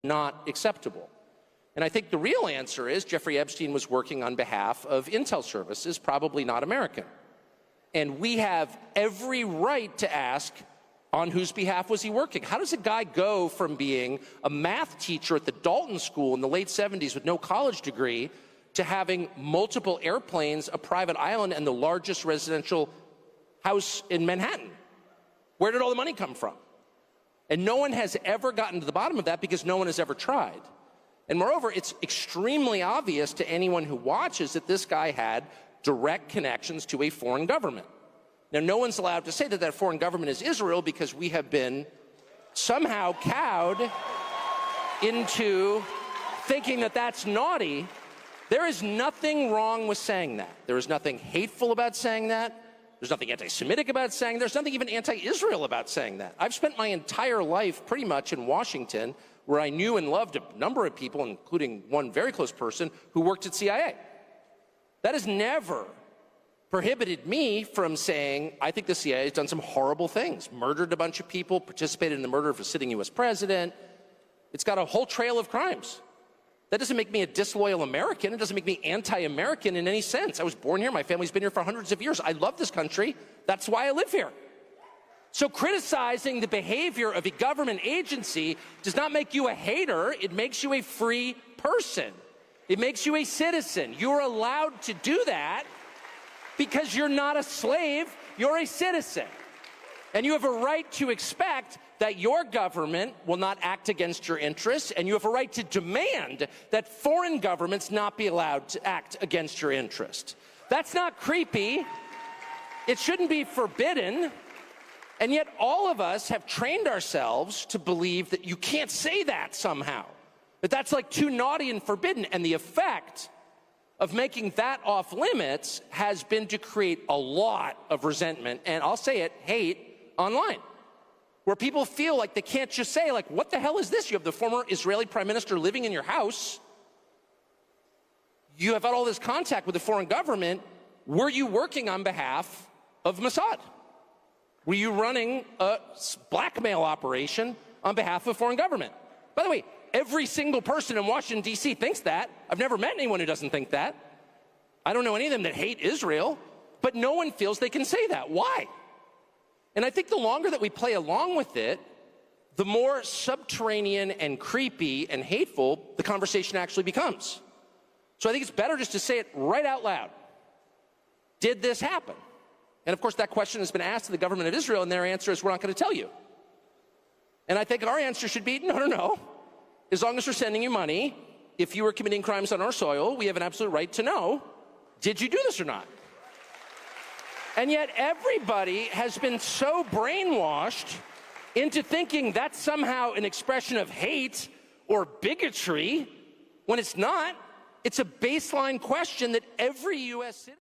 not acceptable. And I think the real answer is Jeffrey Epstein was working on behalf of intel services, probably not American. And we have every right to ask, on whose behalf was he working? How does a guy go from being a math teacher at the Dalton School in the late 70s with no college degree to having multiple airplanes, a private island, and the largest residential house in Manhattan? Where did all the money come from? And no one has ever gotten to the bottom of that because no one has ever tried. And moreover, it's extremely obvious to anyone who watches that this guy had direct connections to a foreign government. Now, no one's allowed to say that that foreign government is Israel because we have been somehow cowed into thinking that that's naughty. There is nothing wrong with saying that. There is nothing hateful about saying that. There's nothing anti-Semitic about saying that. There's nothing even anti-Israel about saying that. I've spent my entire life pretty much in Washington, where I knew and loved a number of people, including one very close person who worked at CIA. That has never prohibited me from saying, I think the CIA has done some horrible things, murdered a bunch of people, participated in the murder of a sitting U.S. president. It's got a whole trail of crimes. That doesn't make me a disloyal American. It doesn't make me anti-American in any sense. I was born here. My family's been here for hundreds of years. I love this country. That's why I live here. So criticizing the behavior of a government agency does not make you a hater. It makes you a free person. It makes you a citizen. You're allowed to do that because you're not a slave. You're a citizen. And you have a right to expect that your government will not act against your interests, and you have a right to demand that foreign governments not be allowed to act against your interests. That's not creepy. It shouldn't be forbidden. And yet all of us have trained ourselves to believe that you can't say that somehow, that that's like too naughty and forbidden. And the effect of making that off limits has been to create a lot of resentment, and I'll say it, hate online, where people feel like they can't just say, like, what the hell is this? You have the former Israeli prime minister living in your house. You have had all this contact with the foreign government. Were you working on behalf of Mossad? Were you running a blackmail operation on behalf of a foreign government? By the way, every single person in Washington, D.C. thinks that. I've never met anyone who doesn't think that. I don't know any of them that hate Israel, but no one feels they can say that. Why? And I think the longer that we play along with it, the more subterranean and creepy and hateful the conversation actually becomes. So I think it's better just to say it right out loud. Did this happen? And of course, that question has been asked to the government of Israel, and their answer is, we're not going to tell you. And I think our answer should be, no. As long as we're sending you money, if you were committing crimes on our soil, we have an absolute right to know, did you do this or not? And yet everybody has been so brainwashed into thinking that's somehow an expression of hate or bigotry, when it's not. It's a baseline question that every U.S. citizen